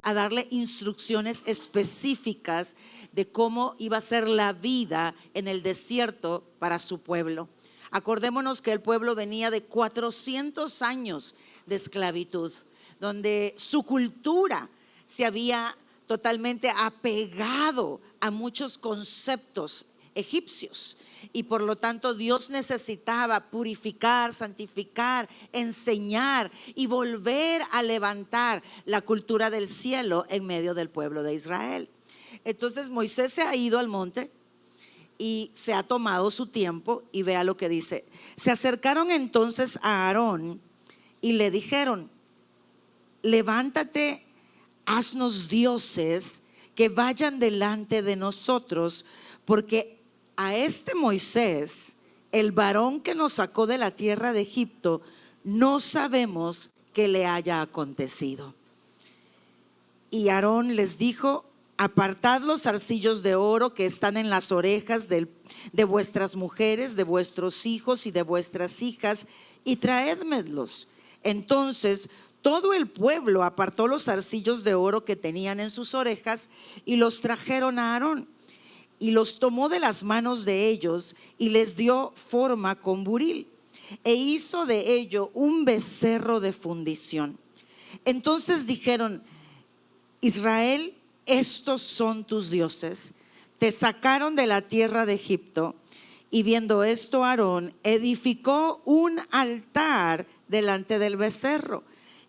a darle instrucciones específicas de cómo iba a ser la vida en el desierto para su pueblo. Acordémonos que el pueblo venía de 400 años de esclavitud, donde su cultura se había totalmente apegado a muchos conceptos egipcios, y por lo tanto Dios necesitaba purificar, santificar, enseñar y volver a levantar la cultura del cielo en medio del pueblo de Israel. Entonces Moisés se ha ido al monte y se ha tomado su tiempo, y vea lo que dice: se acercaron entonces a Aarón y le dijeron: levántate, haznos dioses que vayan delante de nosotros, porque a este Moisés, el varón que nos sacó de la tierra de Egipto, no sabemos qué le haya acontecido. Y Aarón les dijo: apartad los zarcillos de oro que están en las orejas de vuestras mujeres, de vuestros hijos y de vuestras hijas, y traédmelos. Entonces todo el pueblo apartó los zarcillos de oro que tenían en sus orejas y los trajeron a Aarón, y los tomó de las manos de ellos y les dio forma con buril, e hizo de ello un becerro de fundición. Entonces dijeron: Israel, estos son tus dioses, te sacaron de la tierra de Egipto. Y viendo esto, Aarón edificó un altar delante del becerro,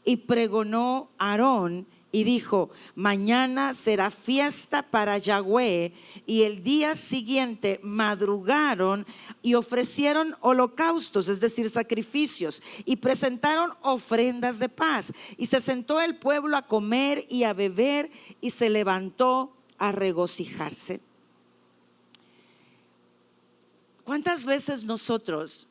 y pregonó Aarón y dijo: mañana será fiesta para Yahweh. Y el día siguiente madrugaron y ofrecieron holocaustos, es decir, sacrificios, y presentaron ofrendas de paz. Y se sentó el pueblo a comer y a beber, y se levantó a regocijarse. ¿Cuántas veces nosotros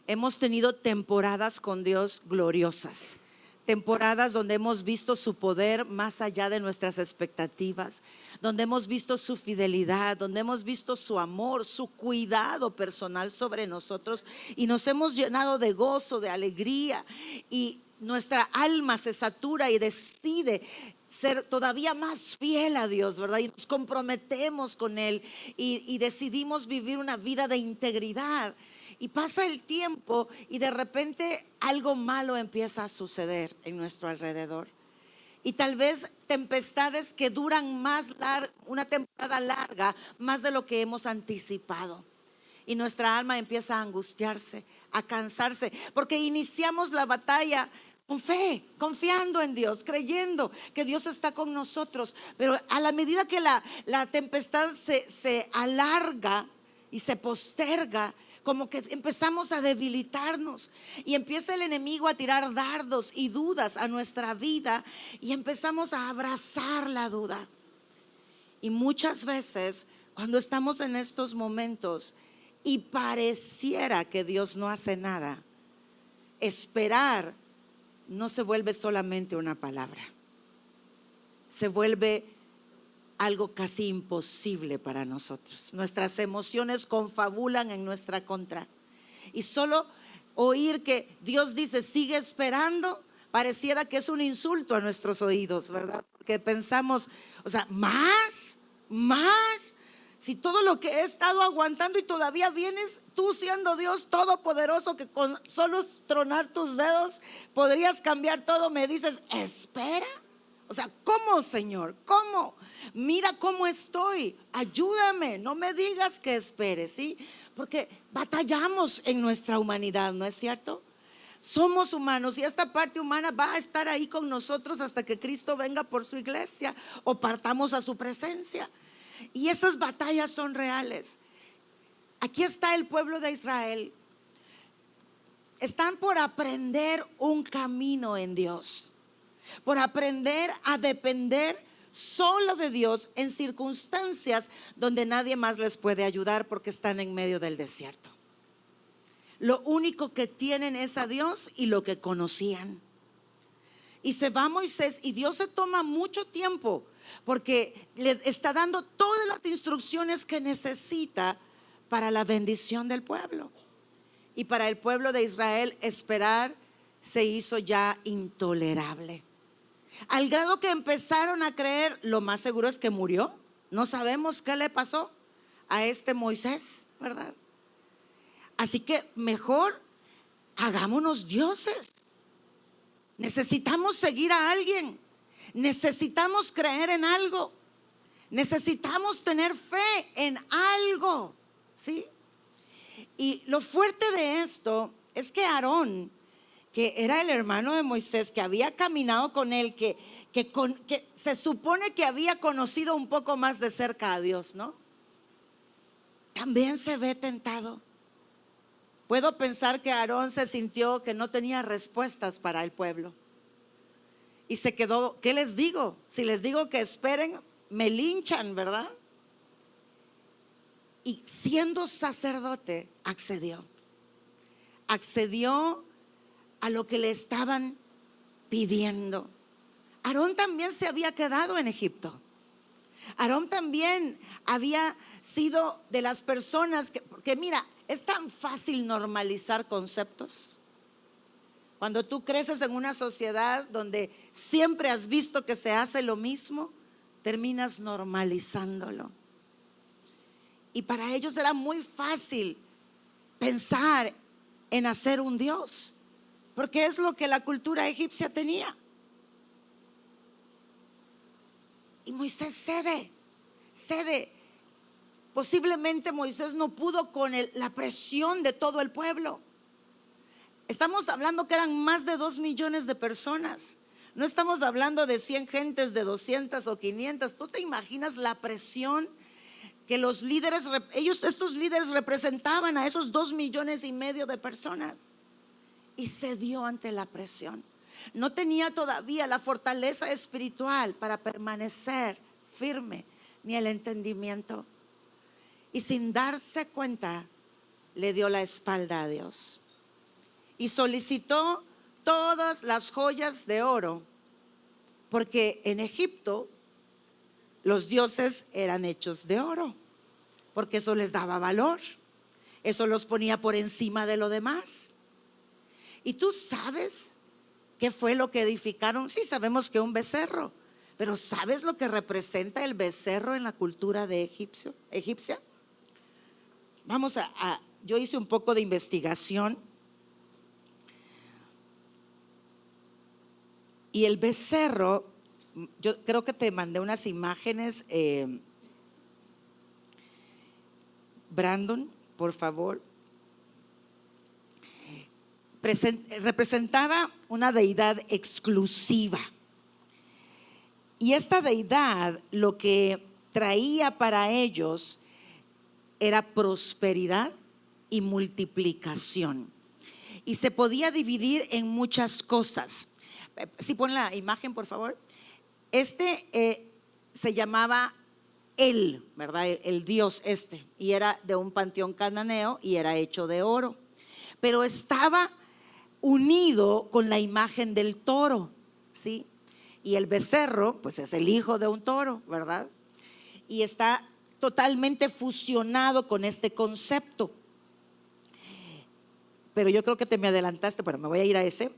hemos tenido temporadas con Dios gloriosas? Temporadas donde hemos visto su poder más allá de nuestras expectativas, donde hemos visto su fidelidad, donde hemos visto su amor, su cuidado personal sobre nosotros, y nos hemos llenado de gozo, de alegría, y nuestra alma se satura y decide ser todavía más fiel a Dios, ¿verdad? Y nos comprometemos con Él, y decidimos vivir una vida de integridad. Y pasa el tiempo y de repente algo malo empieza a suceder en nuestro alrededor. Y tal vez tempestades que duran más, una temporada larga, más de lo que hemos anticipado. Y nuestra alma empieza a angustiarse, a cansarse, porque iniciamos la batalla con fe, confiando en Dios, creyendo que Dios está con nosotros. Pero a la medida que la tempestad se alarga y se posterga, como que empezamos a debilitarnos, y empieza el enemigo a tirar dardos y dudas a nuestra vida, y empezamos a abrazar la duda. Y muchas veces cuando estamos en estos momentos y pareciera que Dios no hace nada, esperar no se vuelve solamente una palabra, se vuelve algo casi imposible para nosotros. Nuestras emociones confabulan en nuestra contra, y solo oír que Dios dice sigue esperando pareciera que es un insulto a nuestros oídos, ¿verdad? Porque pensamos, o sea, más, si todo lo que he estado aguantando y todavía vienes tú siendo Dios todopoderoso, que con solo tronar tus dedos podrías cambiar todo, me dices espera. O sea, ¿cómo, Señor? ¿Cómo? Mira cómo estoy, ayúdame, no me digas que esperes, ¿sí? Porque batallamos en nuestra humanidad, ¿no es cierto? Somos humanos, y esta parte humana va a estar ahí con nosotros hasta que Cristo venga por su iglesia o partamos a su presencia. Y esas batallas son reales. Aquí está el pueblo de Israel. Están por aprender un camino en Dios, por aprender a depender solo de Dios en circunstancias donde nadie más les puede ayudar, porque están en medio del desierto. Lo único que tienen es a Dios y lo que conocían. Y se va Moisés, y Dios se toma mucho tiempo porque le está dando todas las instrucciones que necesita para la bendición del pueblo. Y para el pueblo de Israel esperar se hizo ya intolerable. Al grado que empezaron a creer, lo más seguro es que murió. No sabemos qué le pasó a este Moisés, ¿verdad? Así que mejor hagámonos dioses. Necesitamos seguir a alguien. Necesitamos creer en algo. Necesitamos tener fe en algo, ¿sí? Y lo fuerte de esto es que Aarón, que era el hermano de Moisés, que había caminado con él, que se supone que había conocido un poco más de cerca a Dios, ¿no? También se ve tentado. Puedo pensar que Aarón se sintió que no tenía respuestas para el pueblo y se quedó, ¿qué les digo? Si les digo que esperen, me linchan, ¿verdad? Y siendo sacerdote, accedió a lo que le estaban pidiendo. Aarón también se había quedado en Egipto. Aarón también había sido de las personas porque mira, es tan fácil normalizar conceptos. Cuando tú creces en una sociedad donde siempre has visto que se hace lo mismo, terminas normalizándolo. Y para ellos era muy fácil pensar en hacer un Dios, porque es lo que la cultura egipcia tenía. Y Moisés cede. Posiblemente Moisés no pudo con la presión de todo el pueblo. Estamos hablando que eran más de 2 millones de personas. No estamos hablando de 100 gentes, de 200 o 500. ¿Tú te imaginas la presión que los líderes, estos líderes representaban a esos 2,5 millones de personas? Y cedió ante la presión. No tenía todavía la fortaleza espiritual para permanecer firme, ni el entendimiento. Y sin darse cuenta, le dio la espalda a Dios. Y solicitó todas las joyas de oro, porque en Egipto los dioses eran hechos de oro, porque eso les daba valor, eso los ponía por encima de lo demás. Y tú sabes qué fue lo que edificaron. Sí, sabemos que un becerro, pero ¿sabes lo que representa el becerro en la cultura de egipcia? Vamos yo hice un poco de investigación. Y el becerro, yo creo que te mandé unas imágenes, Brandon, por favor. Representaba una deidad exclusiva. Y esta deidad lo que traía para ellos era prosperidad y multiplicación. Y se podía dividir en muchas cosas. Si pon la imagen, por favor. Se llamaba ¿verdad? El dios y era de un panteón cananeo y era hecho de oro, pero estaba unido con la imagen del toro, ¿sí? Y el becerro, pues es el hijo de un toro, ¿verdad? Y está totalmente fusionado con este concepto. Pero yo creo que te me adelantaste, pero me voy a ir a ese.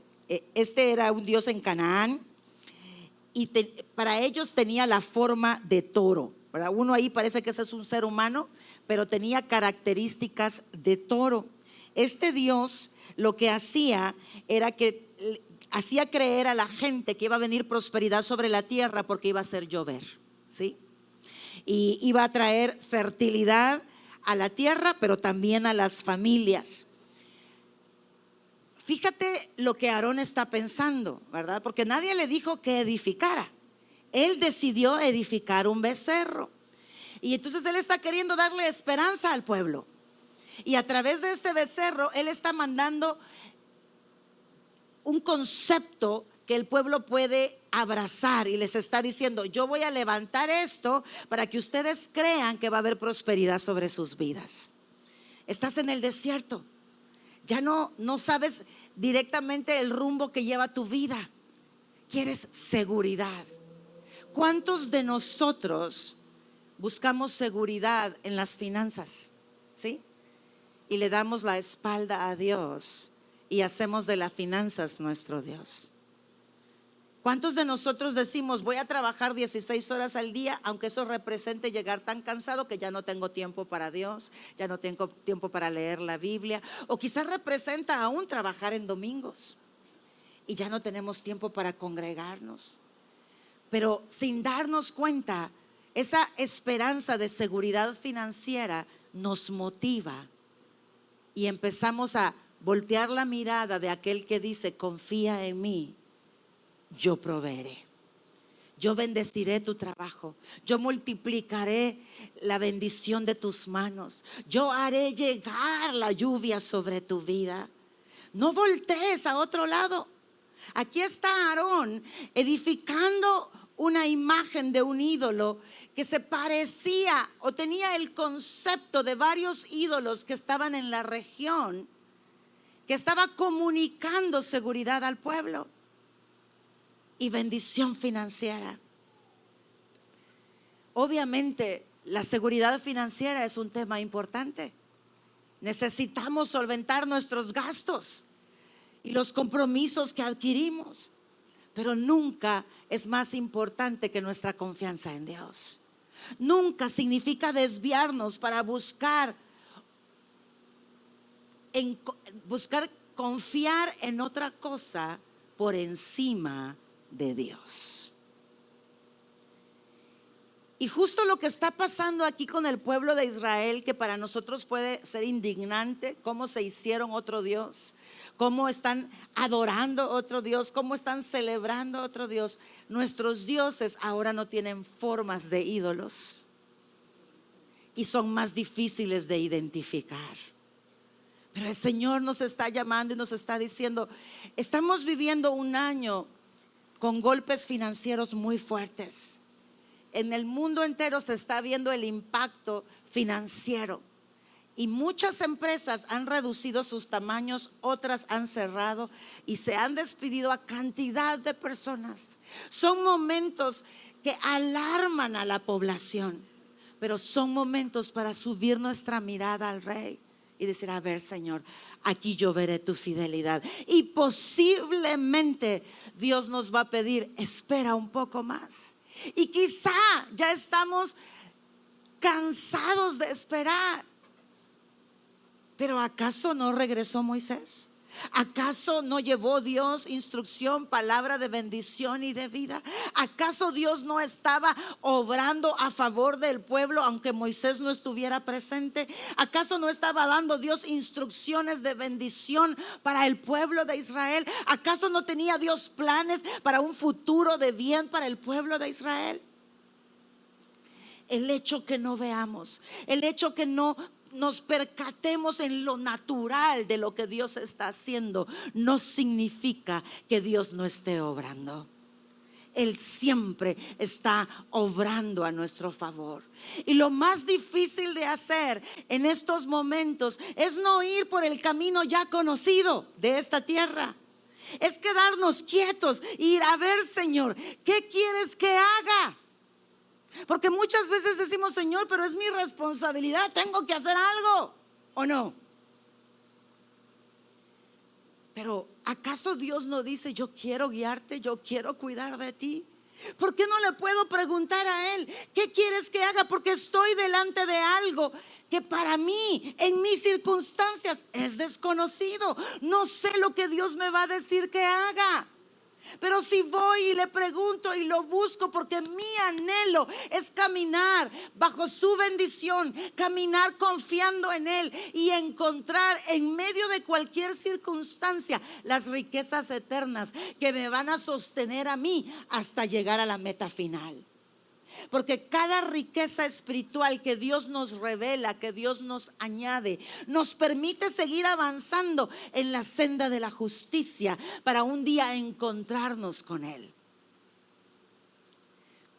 Era un dios en Canaán y para ellos tenía la forma de toro, ¿verdad? Uno ahí parece que ese es un ser humano, pero tenía características de toro. Este dios lo que hacía era que hacía creer a la gente que iba a venir prosperidad sobre la tierra porque iba a hacer llover, ¿sí? Y iba a traer fertilidad a la tierra, pero también a las familias. Fíjate lo que Aarón está pensando, ¿verdad? Porque nadie le dijo que edificara. Él decidió edificar un becerro. Y entonces él está queriendo darle esperanza al pueblo. Y a través de este becerro, él está mandando un concepto que el pueblo puede abrazar y les está diciendo: yo voy a levantar esto para que ustedes crean que va a haber prosperidad sobre sus vidas. Estás en el desierto. Ya no sabes directamente el rumbo que lleva tu vida. Quieres seguridad. ¿Cuántos de nosotros buscamos seguridad en las finanzas? ¿Sí? Y le damos la espalda a Dios y hacemos de las finanzas nuestro Dios. ¿Cuántos de nosotros decimos voy a trabajar 16 horas al día, aunque eso represente llegar tan cansado que ya no tengo tiempo para Dios, ya no tengo tiempo para leer la Biblia? O quizás representa aún trabajar en domingos y ya no tenemos tiempo para congregarnos. Pero sin darnos cuenta, esa esperanza de seguridad financiera nos motiva y empezamos a voltear la mirada de aquel que dice: confía en mí, yo proveeré, yo bendeciré tu trabajo, yo multiplicaré la bendición de tus manos, yo haré llegar la lluvia sobre tu vida. No voltees a otro lado. Aquí está Aarón edificando una imagen de un ídolo que se parecía o tenía el concepto de varios ídolos que estaban en la región, que estaba comunicando seguridad al pueblo y bendición financiera. Obviamente, la seguridad financiera es un tema importante. Necesitamos solventar nuestros gastos y los compromisos que adquirimos, pero nunca es más importante que nuestra confianza en Dios. Nunca significa desviarnos para buscar confiar en otra cosa por encima de Dios. Y justo lo que está pasando aquí con el pueblo de Israel, que para nosotros puede ser indignante, cómo se hicieron otro Dios, cómo están adorando otro Dios, cómo están celebrando otro Dios. Nuestros dioses ahora no tienen formas de ídolos y son más difíciles de identificar. Pero el Señor nos está llamando y nos está diciendo: estamos viviendo un año con golpes financieros muy fuertes. En el mundo entero se está viendo el impacto financiero y muchas empresas han reducido sus tamaños, otras han cerrado y se han despedido a cantidad de personas. Son momentos que alarman a la población, pero son momentos para subir nuestra mirada al Rey y decir: a ver, Señor, aquí yo veré tu fidelidad. Y posiblemente Dios nos va a pedir: espera un poco más. Y quizá ya estamos cansados de esperar. Pero ¿acaso no regresó Moisés? ¿Acaso no llevó Dios instrucción, palabra de bendición y de vida? ¿Acaso Dios no estaba obrando a favor del pueblo aunque Moisés no estuviera presente? ¿Acaso no estaba dando Dios instrucciones de bendición para el pueblo de Israel? ¿Acaso no tenía Dios planes para un futuro de bien para el pueblo de Israel? El hecho que no veamos, el hecho que no nos percatemos en lo natural de lo que Dios está haciendo, no significa que Dios no esté obrando. Él siempre está obrando a nuestro favor. Y lo más difícil de hacer en estos momentos es no ir por el camino ya conocido de esta tierra. Es quedarnos quietos e ir a ver: Señor, ¿qué quieres que haga? Porque muchas veces decimos: Señor, pero es mi responsabilidad, tengo que hacer algo, ¿o no? Pero ¿acaso Dios no dice: yo quiero guiarte, yo quiero cuidar de ti? ¿Por qué no le puedo preguntar a Él: ¿qué quieres que haga? Porque estoy delante de algo que para mí, en mis circunstancias, es desconocido. No sé lo que Dios me va a decir que haga. Pero si voy y le pregunto y lo busco, porque mi anhelo es caminar bajo su bendición, caminar confiando en Él y encontrar en medio de cualquier circunstancia las riquezas eternas que me van a sostener a mí hasta llegar a la meta final. Porque cada riqueza espiritual que Dios nos revela, que Dios nos añade, nos permite seguir avanzando en la senda de la justicia para un día encontrarnos con Él.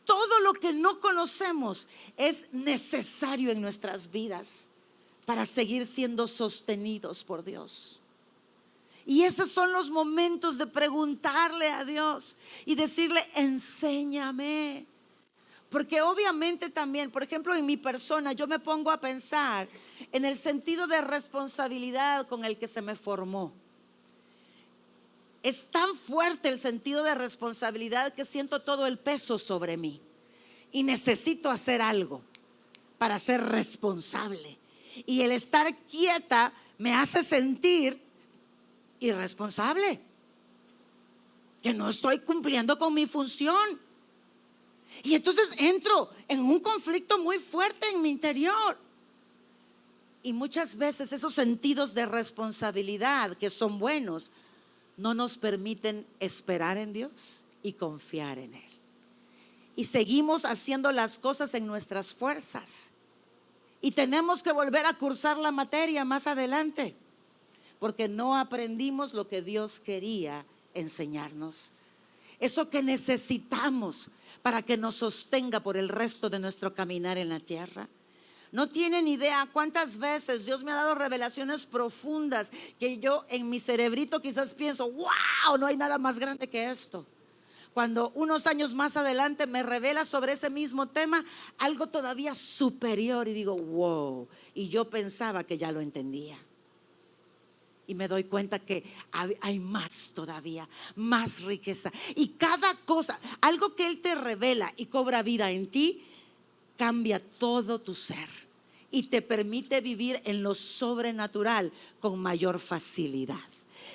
Todo lo que no conocemos es necesario en nuestras vidas para seguir siendo sostenidos por Dios. Y esos son los momentos de preguntarle a Dios y decirle: enséñame. Porque obviamente también, por ejemplo, en mi persona, yo me pongo a pensar en el sentido de responsabilidad con el que se me formó. es tan fuerte el sentido de responsabilidad que siento todo el peso sobre mí y necesito hacer algo para ser responsable. Y el estar quieta me hace sentir irresponsable, que no estoy cumpliendo con mi función. Y entonces entro en un conflicto muy fuerte en mi interior. Y muchas veces esos sentidos de responsabilidad, que son buenos, no nos permiten esperar en Dios y confiar en Él. Y seguimos haciendo las cosas en nuestras fuerzas. Y tenemos que volver a cursar la materia más adelante, porque no aprendimos lo que Dios quería enseñarnos. Eso que necesitamos para que nos sostenga por el resto de nuestro caminar en la tierra. No tienen idea cuántas veces Dios me ha dado revelaciones profundas que yo en mi cerebrito quizás pienso, wow, no hay nada más grande que esto. Cuando unos años más adelante me revela sobre ese mismo tema algo todavía superior y digo, wow, y yo pensaba que ya lo entendía. Y me doy cuenta que hay más todavía, más riqueza. Y cada cosa, algo que Él te revela y cobra vida en ti, cambia todo tu ser y te permite vivir en lo sobrenatural con mayor facilidad.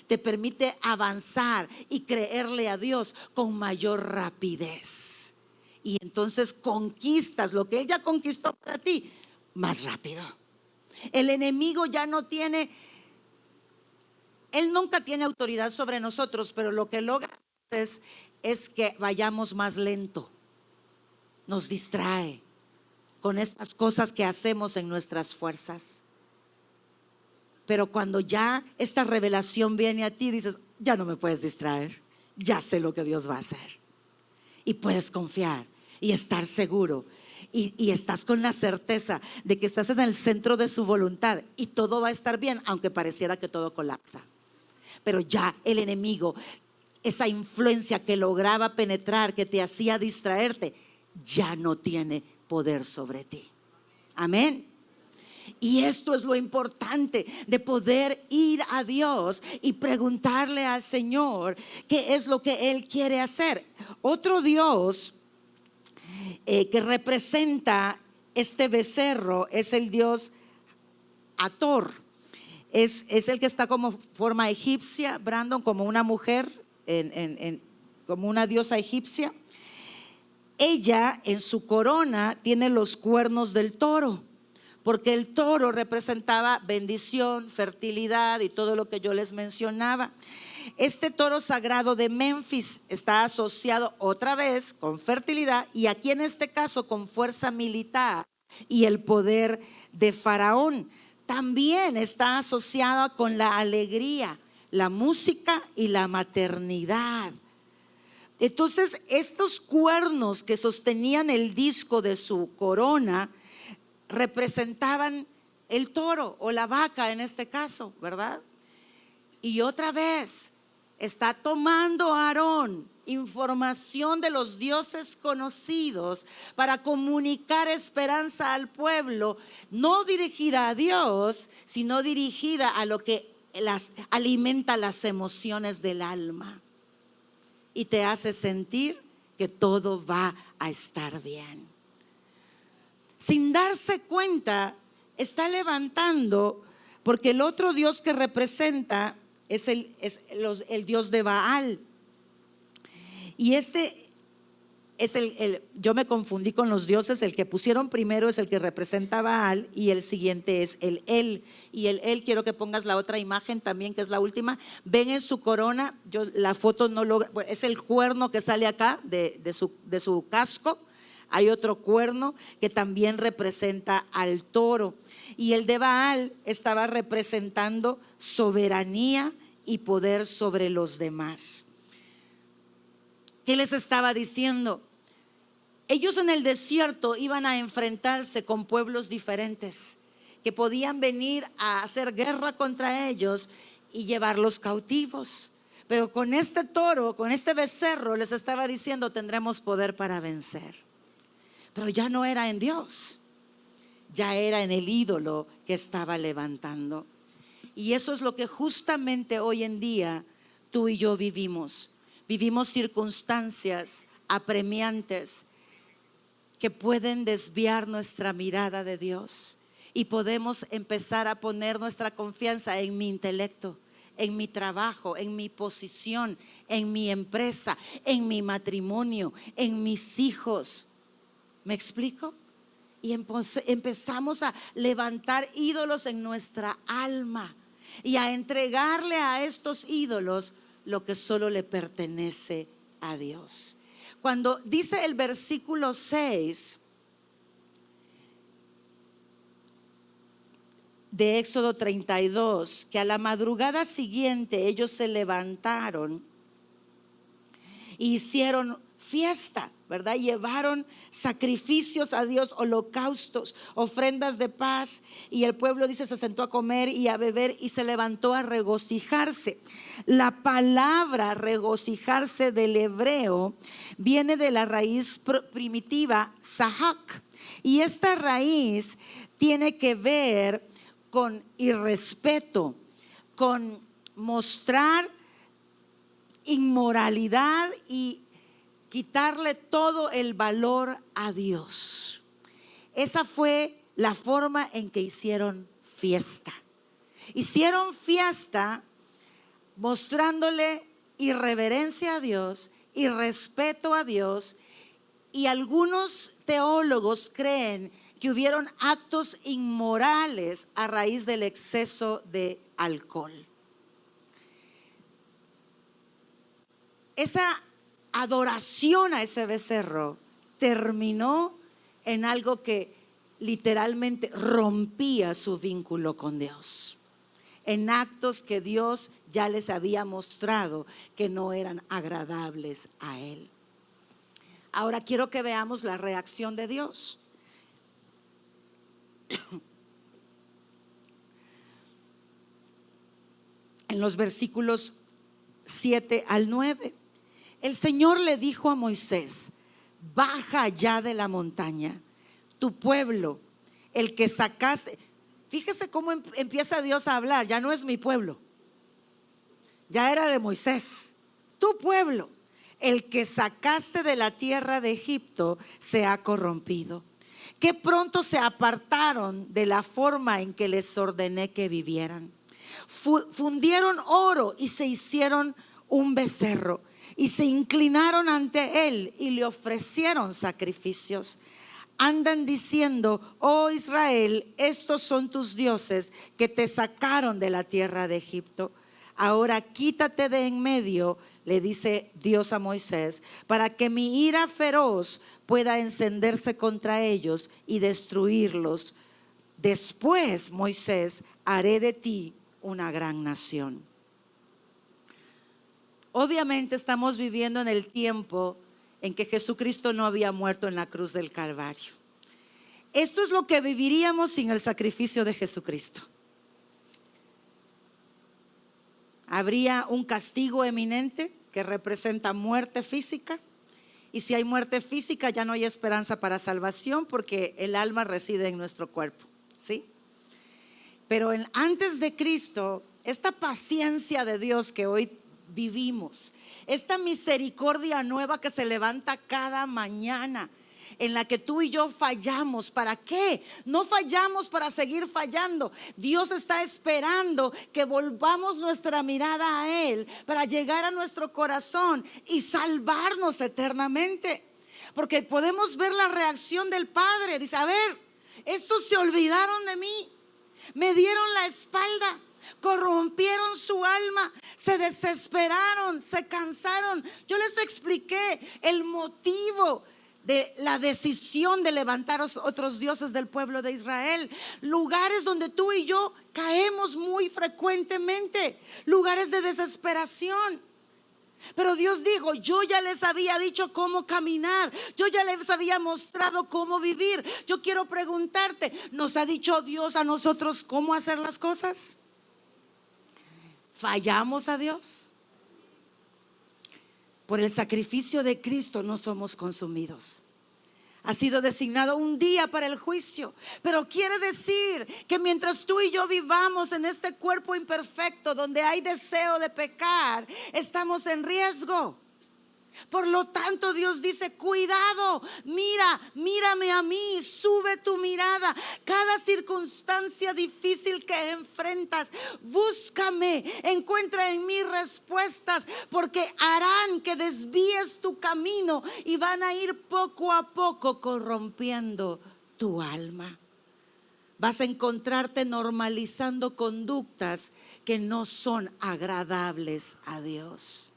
Te permite avanzar y creerle a Dios con mayor rapidez. Y entonces conquistas lo que Él ya conquistó para ti más rápido. El enemigo ya no tiene, él nunca tiene autoridad sobre nosotros, pero lo que logra es que vayamos más lento. Nos distrae con estas cosas que hacemos en nuestras fuerzas. Pero cuando ya esta revelación viene a ti, dices, ya no me puedes distraer, ya sé lo que Dios va a hacer. Y puedes confiar y estar seguro. Y estás con la certeza de que estás en el centro de su voluntad y todo va a estar bien, aunque pareciera que todo colapsa. Pero ya el enemigo, esa influencia que lograba penetrar, que te hacía distraerte, ya no tiene poder sobre ti. Amén. Y esto es lo importante de poder ir a Dios y preguntarle al Señor qué es lo que Él quiere hacer. Otro Dios que representa este becerro es el Dios Hathor. Es el que está como forma egipcia, Brandon, como una mujer, como una diosa egipcia. Ella en su corona tiene los cuernos del toro, porque el toro representaba bendición, fertilidad y todo lo que yo les mencionaba. Este toro sagrado de Memphis está asociado otra vez con fertilidad y aquí en este caso con fuerza militar y el poder de Faraón. También está asociada con la alegría, la música y la maternidad. Entonces estos cuernos que sostenían el disco de su corona representaban el toro o la vaca en este caso, ¿verdad? Y otra vez está tomando Aarón información de los dioses conocidos para comunicar esperanza al pueblo, no dirigida a Dios, sino dirigida a lo que alimenta las emociones del alma y te hace sentir que todo va a estar bien. Sin darse cuenta, está levantando, porque el otro Dios que representa es el Dios de Baal. Y este es yo me confundí con los dioses. El que pusieron primero es el que representa a Baal y el siguiente es el El. Y el quiero que pongas la otra imagen también, que es la última. Ven en su corona, la foto no logra, es el cuerno que sale acá de su casco. Hay otro cuerno que también representa al toro. Y el de Baal estaba representando soberanía y poder sobre los demás. ¿Qué les estaba diciendo? Ellos en el desierto iban a enfrentarse con pueblos diferentes que podían venir a hacer guerra contra ellos y llevarlos cautivos. Pero con este toro, con este becerro, les estaba diciendo, tendremos poder para vencer. Pero ya no era en Dios, ya era en el ídolo que estaba levantando. Y eso es lo que justamente hoy en día tú y yo vivimos. Vivimos circunstancias apremiantes que pueden desviar nuestra mirada de Dios, y podemos empezar a poner nuestra confianza en mi intelecto, en mi trabajo, en mi posición, en mi empresa, en mi matrimonio, en mis hijos. ¿Me explico? Y empezamos a levantar ídolos en nuestra alma y a entregarle a estos ídolos lo que solo le pertenece a Dios. Cuando dice el versículo 6 de Éxodo 32, que a la madrugada siguiente ellos se levantaron e hicieron fiesta, ¿verdad? Llevaron sacrificios a Dios, holocaustos, ofrendas de paz, y el pueblo, dice, se sentó a comer y a beber y se levantó a regocijarse. La palabra regocijarse del hebreo viene de la raíz primitiva sahak, y esta raíz tiene que ver con irrespeto, con mostrar inmoralidad y quitarle todo el valor a Dios. Esa fue la forma en que hicieron fiesta. Hicieron fiesta mostrándole irreverencia a Dios y respeto a Dios, y algunos teólogos creen que hubieron actos inmorales a raíz del exceso de alcohol. Esa adoración a ese becerro terminó en algo que literalmente rompía su vínculo con Dios, en actos que Dios ya les había mostrado que no eran agradables a Él. Ahora quiero que veamos la reacción de Dios. En los versículos 7 al 9, el Señor le dijo a Moisés: baja ya de la montaña, tu pueblo, el que sacaste. Fíjese cómo empieza Dios a hablar. Ya no es mi pueblo, ya era de Moisés. Tu pueblo, el que sacaste de la tierra de Egipto, se ha corrompido. Que pronto se apartaron de la forma en que les ordené que vivieran. Fundieron oro y se hicieron un becerro, y se inclinaron ante él y le ofrecieron sacrificios. Andan diciendo: oh Israel, estos son tus dioses que te sacaron de la tierra de Egipto. Ahora quítate de en medio, le dice Dios a Moisés, para que mi ira feroz pueda encenderse contra ellos y destruirlos. Después, Moisés, haré de ti una gran nación. Obviamente estamos viviendo en el tiempo en que Jesucristo no había muerto en la cruz del Calvario. Esto es lo que viviríamos sin el sacrificio de Jesucristo. Habría un castigo eminente que representa muerte física, y si hay muerte física ya no hay esperanza para salvación, porque el alma reside en nuestro cuerpo, ¿sí? Pero antes de Cristo, esta paciencia de Dios que hoy vivimos, esta misericordia nueva que se levanta cada mañana, en la que tú y yo fallamos. ¿Para qué? No fallamos para seguir fallando. Dios está esperando que volvamos nuestra mirada a Él para llegar a nuestro corazón y salvarnos eternamente. Porque podemos ver la reacción del Padre. Dice: a ver, estos se olvidaron de mí, me dieron la espalda, corrompieron su alma, se desesperaron, se cansaron. Yo les expliqué el motivo de la decisión de levantar otros dioses del pueblo de Israel. Lugares donde tú y yo caemos muy frecuentemente, lugares de desesperación. Pero Dios dijo: yo ya les había dicho cómo caminar, yo ya les había mostrado cómo vivir. Yo quiero preguntarte, ¿nos ha dicho Dios a nosotros cómo hacer las cosas? ¿Fallamos a Dios? Por el sacrificio de Cristo no somos consumidos. Ha sido designado un día para el juicio, pero quiere decir que mientras tú y yo vivamos en este cuerpo imperfecto donde hay deseo de pecar, estamos en riesgo. Por lo tanto, Dios dice: cuidado, mírame a mí, sube tu mirada. Cada circunstancia difícil que enfrentas, búscame, encuentra en mí respuestas, porque harán que desvíes tu camino y van a ir poco a poco corrompiendo tu alma. Vas a encontrarte normalizando conductas que no son agradables a Dios.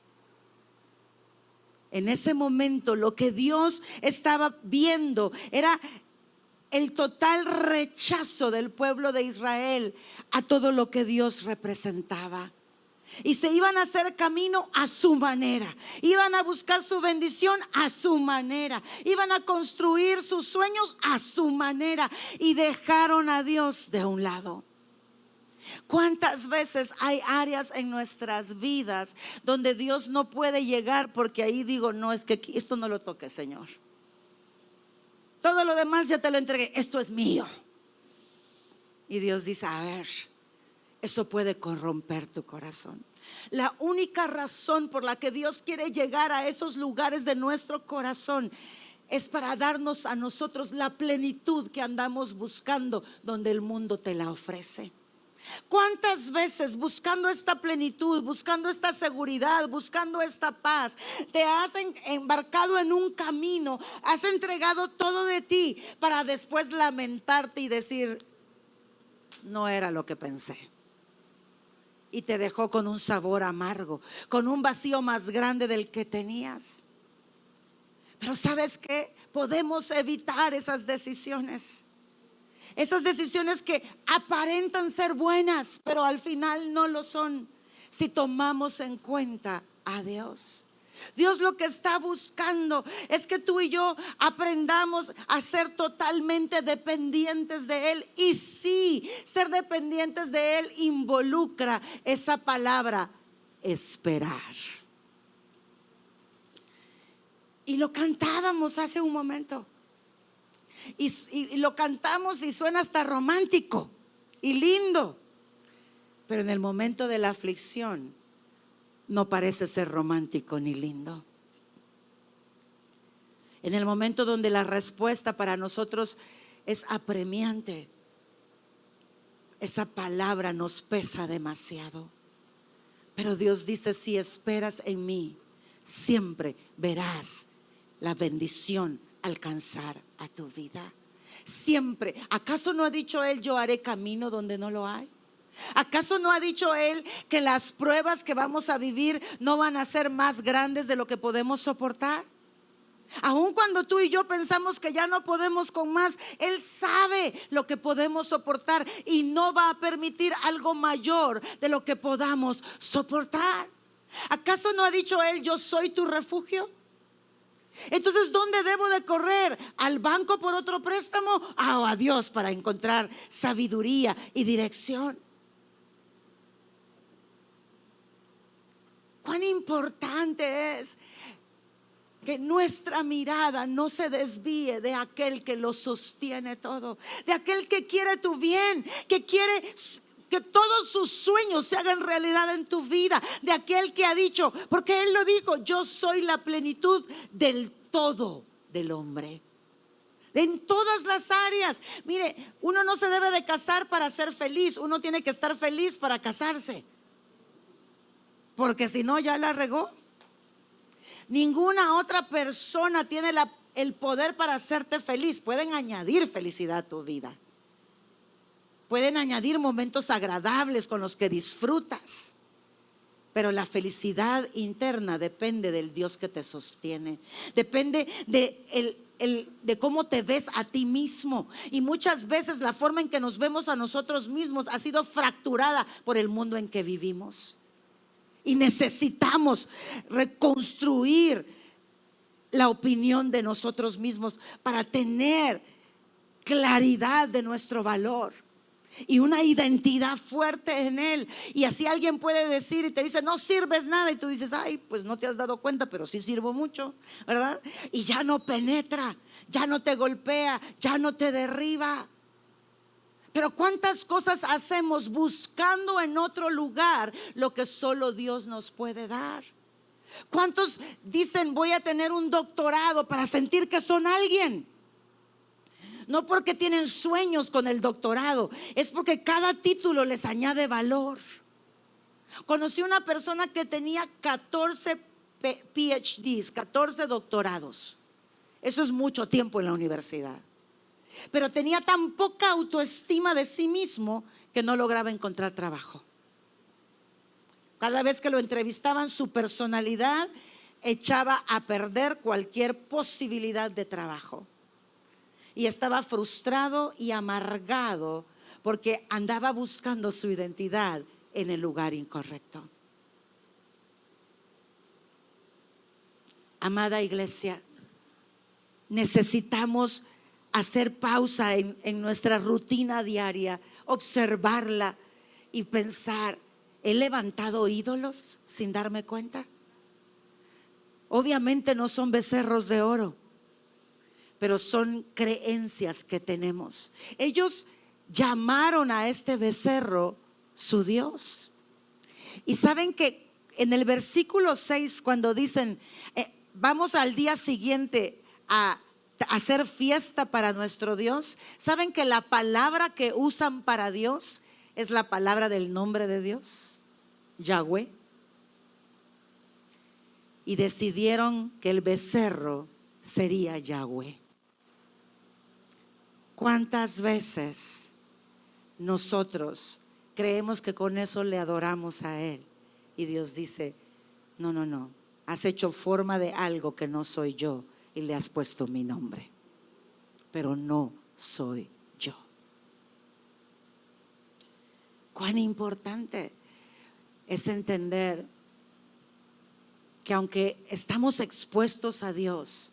En ese momento lo que Dios estaba viendo era el total rechazo del pueblo de Israel a todo lo que Dios representaba. Y se iban a hacer camino a su manera, iban a buscar su bendición a su manera, iban a construir sus sueños a su manera, y dejaron a Dios de un lado. ¿Cuántas veces hay áreas en nuestras vidas donde Dios no puede llegar? Porque ahí digo: no, es que esto no lo toque, Señor. Todo lo demás ya te lo entregué, esto es mío. Y Dios dice: a ver, eso puede corromper tu corazón. La única razón por la que Dios quiere llegar a esos lugares de nuestro corazón es para darnos a nosotros la plenitud que andamos buscando, donde el mundo te la ofrece. ¿Cuántas veces buscando esta plenitud, buscando esta seguridad, buscando esta paz, te has embarcado en un camino, has entregado todo de ti para después lamentarte y decir: no era lo que pensé? Y te dejó con un sabor amargo, con un vacío más grande del que tenías. Pero ¿sabes qué? Podemos evitar esas decisiones. Esas decisiones que aparentan ser buenas, pero al final no lo son, si tomamos en cuenta a Dios. Dios lo que está buscando es que tú y yo aprendamos a ser totalmente dependientes de Él. Y sí, ser dependientes de Él involucra esa palabra: esperar. Y lo cantábamos hace un momento. Y lo cantamos y suena hasta romántico y lindo, pero en el momento de la aflicción no parece ser romántico ni lindo. En el momento donde la respuesta para nosotros es apremiante, esa palabra nos pesa demasiado. Pero Dios dice: si esperas en mí, siempre verás la bendición alcanzar a tu vida. Siempre. ¿Acaso no ha dicho Él: yo haré camino donde no lo hay? ¿Acaso no ha dicho Él que las pruebas que vamos a vivir no van a ser más grandes de lo que podemos soportar? Aun cuando tú y yo pensamos que ya no podemos con más, Él sabe lo que podemos soportar y no va a permitir algo mayor de lo que podamos soportar. ¿Acaso no ha dicho Él: yo soy tu refugio? Entonces, ¿dónde debo de correr? ¿Al banco por otro préstamo? ¿O a Dios para encontrar sabiduría y dirección? Cuán importante es que nuestra mirada no se desvíe de aquel que lo sostiene todo, de aquel que quiere tu bien, que quiere que todos sus sueños se hagan realidad en tu vida, de aquel que ha dicho, porque Él lo dijo: yo soy la plenitud del todo del hombre. En todas las áreas. Mire, uno no se debe de casar para ser feliz, uno tiene que estar feliz para casarse, porque si no ya la regó. Ninguna otra persona tiene el poder para hacerte feliz. Pueden añadir felicidad a tu vida, pueden añadir momentos agradables con los que disfrutas, pero la felicidad interna depende del Dios que te sostiene, depende de cómo te ves a ti mismo. Y muchas veces la forma en que nos vemos a nosotros mismos ha sido fracturada por el mundo en que vivimos. Y necesitamos reconstruir la opinión de nosotros mismos para tener claridad de nuestro valor. y una identidad fuerte en Él. Y así alguien puede decir y te dice, no sirves nada, y tú dices, ay, pues no te has dado cuenta, pero sí sirvo mucho, ¿verdad? Y ya no penetra, ya no te golpea, ya no te derriba. Pero cuántas cosas hacemos buscando en otro lugar lo que solo Dios nos puede dar. ¿Cuántos dicen voy a tener un doctorado para sentir que son alguien? No porque tienen sueños con el doctorado, es porque cada título les añade valor. Conocí una persona que tenía 14 PhDs, 14 doctorados. Eso es mucho tiempo en la universidad. Pero tenía tan poca autoestima de sí mismo que no lograba encontrar trabajo. Cada vez que lo entrevistaban, su personalidad echaba a perder cualquier posibilidad de trabajo. Y estaba frustrado y amargado porque andaba buscando su identidad en el lugar incorrecto. Amada iglesia, necesitamos hacer pausa en nuestra rutina diaria, observarla y pensar, ¿he levantado ídolos sin darme cuenta? Obviamente no son becerros de oro, pero son creencias que tenemos. Ellos llamaron a este becerro su Dios. Y saben que en el versículo 6, cuando dicen vamos al día siguiente a hacer fiesta para nuestro Dios, saben que la palabra que usan para Dios es la palabra del nombre de Dios, Yahweh. Y decidieron que el becerro sería Yahweh. ¿Cuántas veces nosotros creemos que con eso le adoramos a Él? Y Dios dice, no, no, no, has hecho forma de algo que no soy yo y le has puesto mi nombre, pero no soy yo. Cuán importante es entender que aunque estamos expuestos a Dios,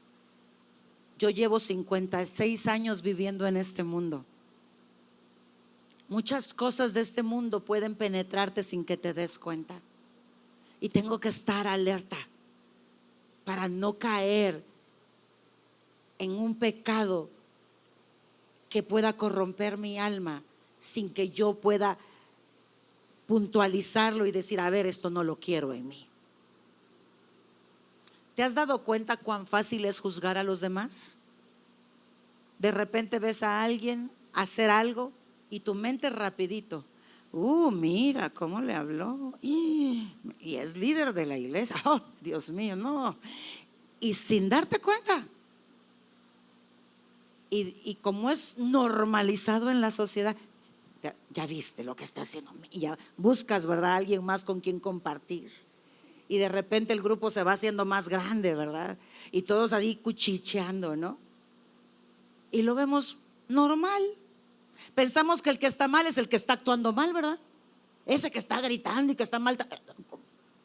yo llevo 56 años viviendo en este mundo. Muchas cosas de este mundo pueden penetrarte sin que te des cuenta. Y tengo que estar alerta para no caer en un pecado que pueda corromper mi alma sin que yo pueda puntualizarlo y decir, a ver, esto no lo quiero en mí. ¿Te has dado cuenta cuán fácil es juzgar a los demás? De repente ves a alguien hacer algo y tu mente rapidito, mira cómo le habló, y es líder de la iglesia, oh, Dios mío, no. Y sin darte cuenta. Y como es normalizado en la sociedad, ya viste lo que está haciendo, y ya buscas, ¿verdad?, alguien más con quien compartir. Y de repente el grupo se va haciendo más grande, ¿verdad? Y todos ahí cuchicheando, ¿no? Y lo vemos normal. Pensamos que el que está mal es el que está actuando mal, ¿verdad? Ese que está gritando y que está mal.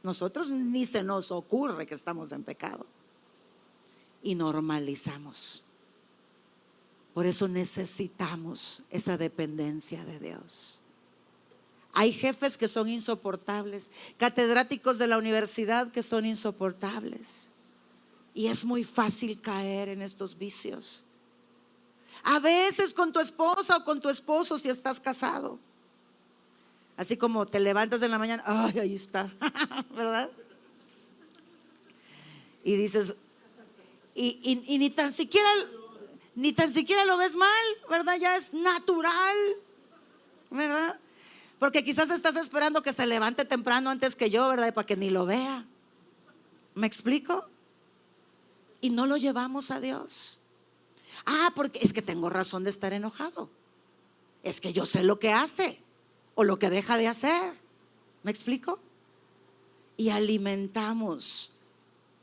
Nosotros ni se nos ocurre que estamos en pecado. Y normalizamos. Por eso necesitamos esa dependencia de Dios. Hay jefes que son insoportables, catedráticos de la universidad que son insoportables. Y es muy fácil caer en estos vicios. A veces con tu esposa o con tu esposo si estás casado. Así como te levantas en la mañana, ay, ahí está, ¿verdad? Y dices, y ni tan siquiera lo ves mal, ¿verdad? Ya es natural, ¿verdad? Porque quizás estás esperando que se levante temprano antes que yo, ¿verdad? Para que ni lo vea. ¿Me explico? Y no lo llevamos a Dios. Porque es que tengo razón de estar enojado. Es que yo sé lo que hace o lo que deja de hacer. ¿Me explico? Y alimentamos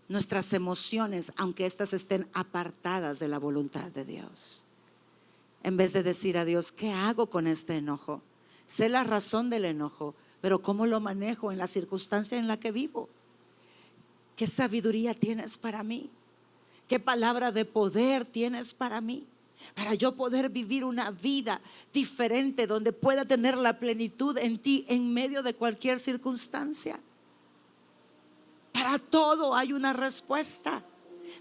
nuestras emociones, aunque éstas estén apartadas de la voluntad de Dios. En vez de decir a Dios, ¿qué hago con este enojo? Sé la razón del enojo, pero ¿cómo lo manejo en la circunstancia en la que vivo? ¿Qué sabiduría tienes para mí? ¿Qué palabra de poder tienes para mí? para yo poder vivir una vida diferente, donde pueda tener la plenitud en ti en medio de cualquier circunstancia. Para todo hay una respuesta.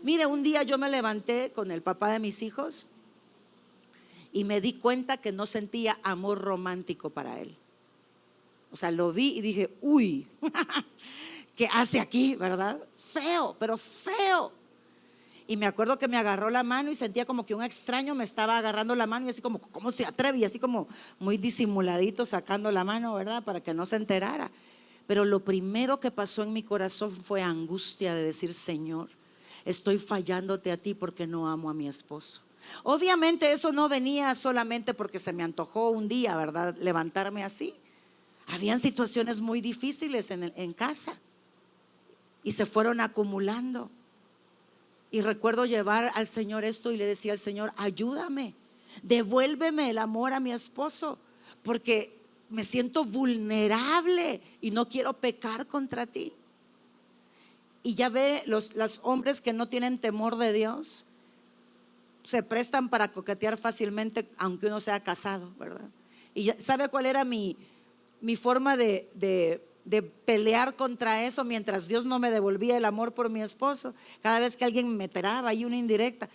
Mire, un día yo me levanté con el papá de mis hijos y me di cuenta que no sentía amor romántico para él. O sea, lo vi y dije, uy, ¿qué hace aquí, verdad? Feo, pero feo. Y me acuerdo que me agarró la mano y sentía como que un extraño me estaba agarrando la mano y así como, ¿cómo se atreve? Y así como muy disimuladito sacando la mano, ¿verdad? Para que no se enterara. Pero lo primero que pasó en mi corazón fue angustia de decir, Señor, estoy fallándote a ti porque no amo a mi esposo. Obviamente eso no venía solamente porque se me antojó un día, ¿verdad? Levantarme así. Habían situaciones muy difíciles en casa y se fueron acumulando. Y recuerdo llevar al Señor esto y le decía al Señor, ayúdame, devuélveme el amor a mi esposo, porque me siento vulnerable y no quiero pecar contra ti. Y ya ve, los hombres que no tienen temor de Dios se prestan para coquetear fácilmente, aunque uno sea casado, ¿verdad? Y ¿sabe cuál era mi forma de pelear contra eso mientras Dios no me devolvía el amor por mi esposo? Cada vez que alguien me tiraba ahí una indirecta,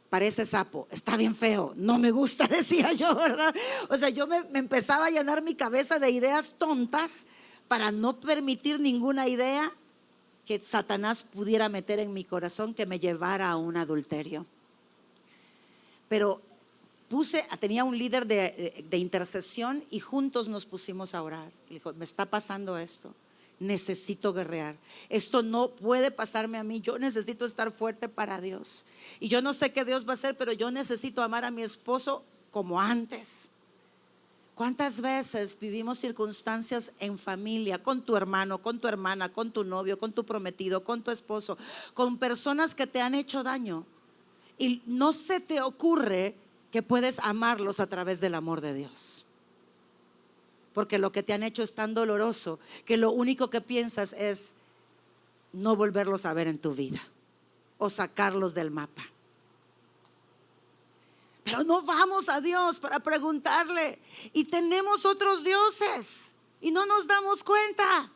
parece sapo, está bien feo, no me gusta, decía yo, ¿verdad? O sea, yo me empezaba a llenar mi cabeza de ideas tontas para no permitir ninguna idea que Satanás pudiera meter en mi corazón que me llevara a un adulterio. Pero tenía un líder de intercesión y juntos nos pusimos a orar. Le dijo, me está pasando esto, necesito guerrear, esto no puede pasarme a mí, yo necesito estar fuerte para Dios. Y yo no sé qué Dios va a hacer, pero yo necesito amar a mi esposo como antes. ¿Cuántas veces vivimos circunstancias en familia, con tu hermano, con tu hermana, con tu novio, con tu prometido, con tu esposo, con personas que te han hecho daño y no se te ocurre que puedes amarlos a través del amor de Dios? Porque lo que te han hecho es tan doloroso que lo único que piensas es no volverlos a ver en tu vida o sacarlos del mapa. Pero no vamos a Dios para preguntarle y tenemos otros dioses y no nos damos cuenta.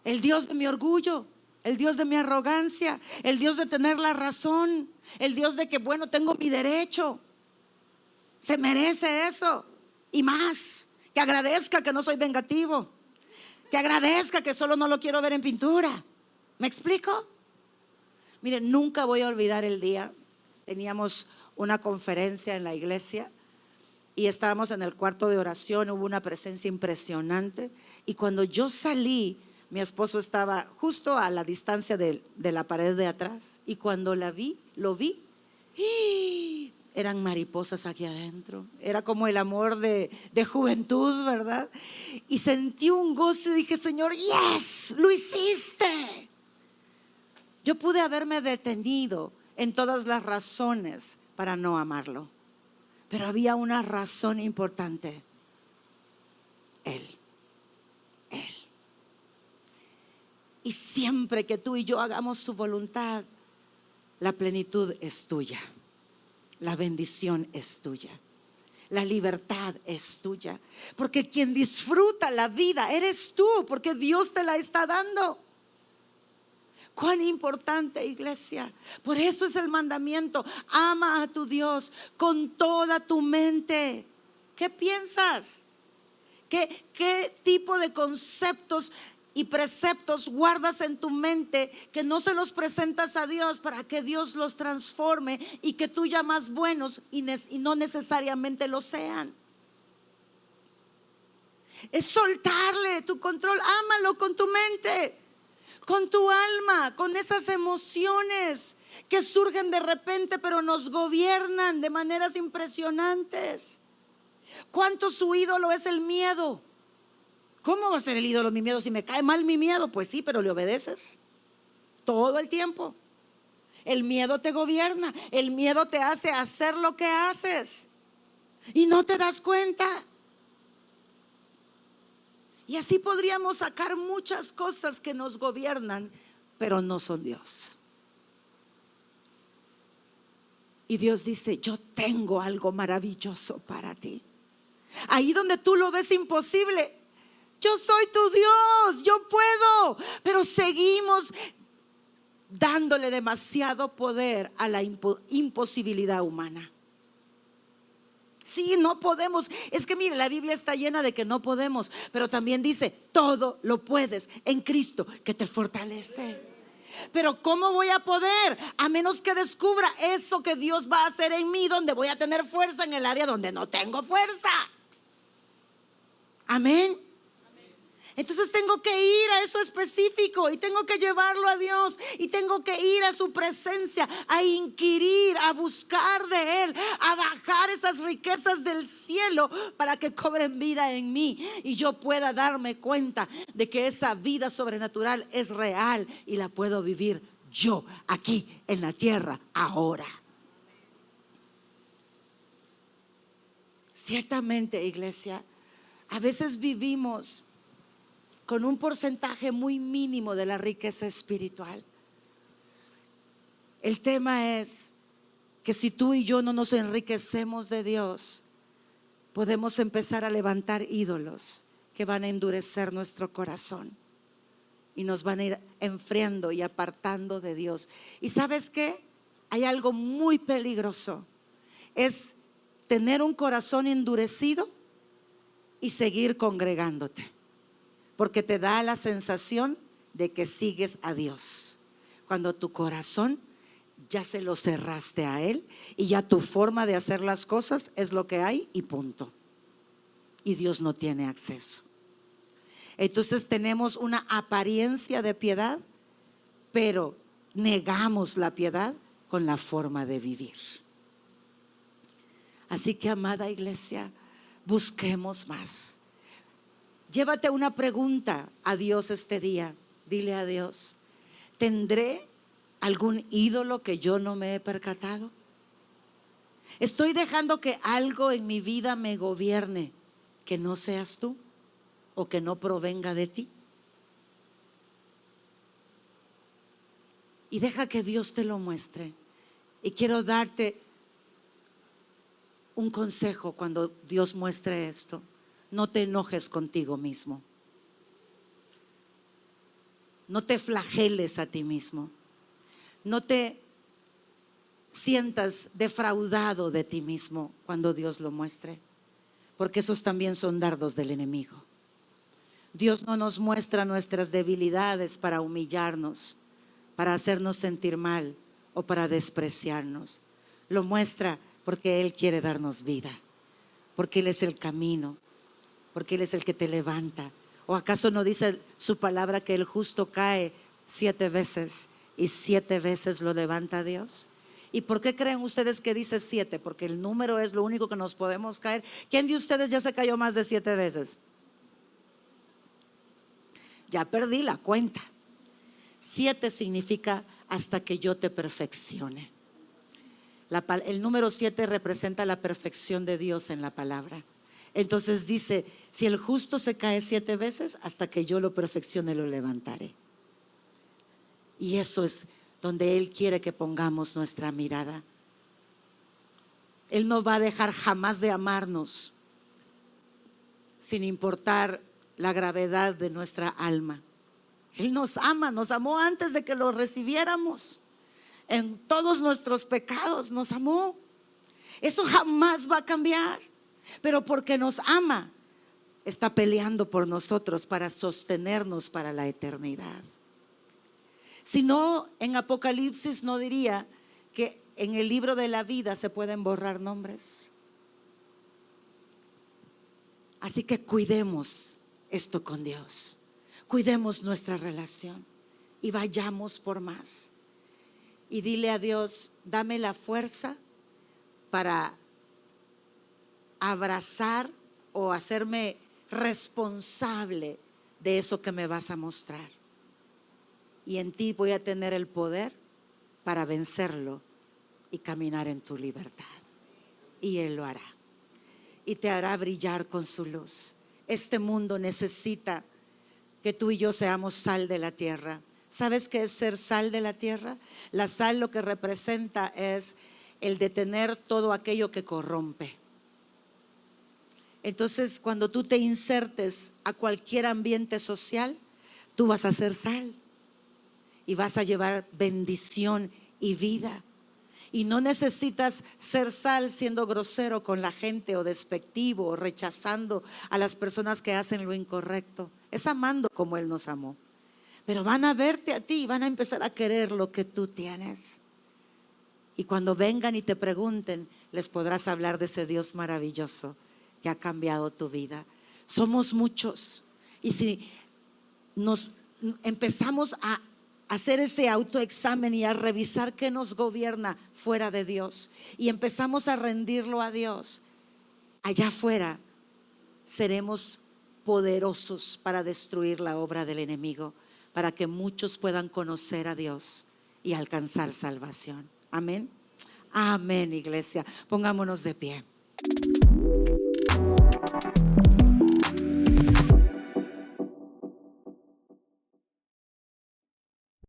El Dios de mi orgullo, el Dios de mi arrogancia, el Dios de tener la razón, el Dios de que bueno, tengo mi derecho, se merece eso y más, que agradezca que no soy vengativo, que agradezca que solo no lo quiero ver en pintura. ¿Me explico? Miren, nunca voy a olvidar el día. Teníamos una conferencia en la iglesia y estábamos en el cuarto de oración, hubo una presencia impresionante y cuando yo salí, mi esposo estaba justo a la distancia de la pared de atrás y cuando lo vi, ¡y! Eran mariposas aquí adentro, era como el amor de juventud, ¿verdad? Y sentí un gozo y dije, Señor, yes, lo hiciste. Yo pude haberme detenido en todas las razones para no amarlo, pero había una razón importante: Él. Y siempre que tú y yo hagamos su voluntad, la plenitud es tuya, la bendición es tuya, la libertad es tuya, porque quien disfruta la vida eres tú, porque Dios te la está dando. Cuán importante, iglesia. Por eso es el mandamiento: ama a tu Dios con toda tu mente. ¿Qué piensas? ¿Qué tipo de conceptos y preceptos guardas en tu mente que no se los presentas a Dios para que Dios los transforme y que tú llamas buenos y no necesariamente lo sean? Es soltarle tu control. Ámalo con tu mente, con tu alma, con esas emociones que surgen de repente pero nos gobiernan de maneras impresionantes. ¿Cuánto su ídolo es el miedo? ¿Cómo va a ser el ídolo mi miedo? Si me cae mal mi miedo, pues sí, pero le obedeces todo el tiempo. El miedo te gobierna, el miedo te hace hacer lo que haces y no te das cuenta. Y así podríamos sacar muchas cosas que nos gobiernan, pero no son Dios. Y Dios dice, yo tengo algo maravilloso para ti. Ahí donde tú lo ves imposible, yo soy tu Dios, yo puedo. Pero seguimos dándole demasiado poder a la imposibilidad humana. Sí, no podemos. Es que mire, la Biblia está llena de que no podemos, pero también dice, todo lo puedes en Cristo que te fortalece. Pero ¿cómo voy a poder? A menos que descubra eso que Dios va a hacer en mí, donde voy a tener fuerza en el área donde no tengo fuerza. Amén. Entonces tengo que ir a eso específico y tengo que llevarlo a Dios y tengo que ir a su presencia, a inquirir, a buscar de Él, a bajar esas riquezas del cielo para que cobren vida en mí y yo pueda darme cuenta de que esa vida sobrenatural es real y la puedo vivir yo aquí en la tierra ahora. Ciertamente, iglesia, a veces vivimos con un porcentaje muy mínimo de la riqueza espiritual. El tema es que si tú y yo no nos enriquecemos de Dios, podemos empezar a levantar ídolos que van a endurecer nuestro corazón y nos van a ir enfriando y apartando de Dios. ¿Y sabes qué? Hay algo muy peligroso, es tener un corazón endurecido y seguir congregándote, porque te da la sensación de que sigues a Dios, cuando tu corazón ya se lo cerraste a Él y ya tu forma de hacer las cosas es lo que hay y punto. Y Dios no tiene acceso. Entonces tenemos una apariencia de piedad, pero negamos la piedad con la forma de vivir. Así que, amada iglesia, busquemos más. Llévate una pregunta a Dios este día. Dile a Dios, ¿tendré algún ídolo que yo no me he percatado? ¿Estoy dejando que algo en mi vida me gobierne que no seas tú o que no provenga de ti? Y deja que Dios te lo muestre. Y quiero darte un consejo cuando Dios muestre esto. No te enojes contigo mismo. No te flageles a ti mismo. No te sientas defraudado de ti mismo cuando Dios lo muestre, porque esos también son dardos del enemigo. Dios no nos muestra nuestras debilidades para humillarnos, para hacernos sentir mal o para despreciarnos. Lo muestra porque Él quiere darnos vida, porque Él es el camino, porque Él es el que te levanta. ¿O acaso no dice su palabra que el justo cae 7 veces y 7 veces lo levanta Dios? ¿Y por qué creen ustedes que dice 7? Porque el número es lo único que nos podemos caer. ¿Quién de ustedes ya se cayó más de 7 veces? Ya perdí la cuenta. 7 significa hasta que yo te perfeccione. El número 7 representa la perfección de Dios en la palabra. Entonces dice, si el justo se cae 7 veces, hasta que yo lo perfeccione lo levantaré. Y eso es donde Él quiere que pongamos nuestra mirada. Él no va a dejar jamás de amarnos, sin importar la gravedad de nuestra alma. Él nos ama, nos amó antes de que lo recibiéramos. En todos nuestros pecados nos amó. Eso jamás va a cambiar. Pero porque nos ama, está peleando por nosotros para sostenernos para la eternidad. Si no, en Apocalipsis no diría que en el libro de la vida se pueden borrar nombres. Así que cuidemos esto con Dios, cuidemos nuestra relación y vayamos por más. Y dile a Dios, dame la fuerza para abrazar o hacerme responsable de eso que me vas a mostrar. Y en ti voy a tener el poder para vencerlo y caminar en tu libertad. Y Él lo hará. Y te hará brillar con su luz. Este mundo necesita que tú y yo seamos sal de la tierra. ¿Sabes qué es ser sal de la tierra? La sal lo que representa es el detener todo aquello que corrompe. Entonces, cuando tú te insertes a cualquier ambiente social, tú vas a ser sal y vas a llevar bendición y vida. Y no necesitas ser sal siendo grosero con la gente o despectivo o rechazando a las personas que hacen lo incorrecto. Es amando como Él nos amó. Pero van a verte a ti y van a empezar a querer lo que tú tienes. Y cuando vengan y te pregunten, les podrás hablar de ese Dios maravilloso que ha cambiado tu vida. Somos muchos. Y si nos empezamos a hacer ese autoexamen y a revisar qué nos gobierna fuera de Dios y empezamos a rendirlo a Dios, allá afuera seremos poderosos para destruir la obra del enemigo, para que muchos puedan conocer a Dios y alcanzar salvación. Amén. Amén, iglesia. Pongámonos de pie.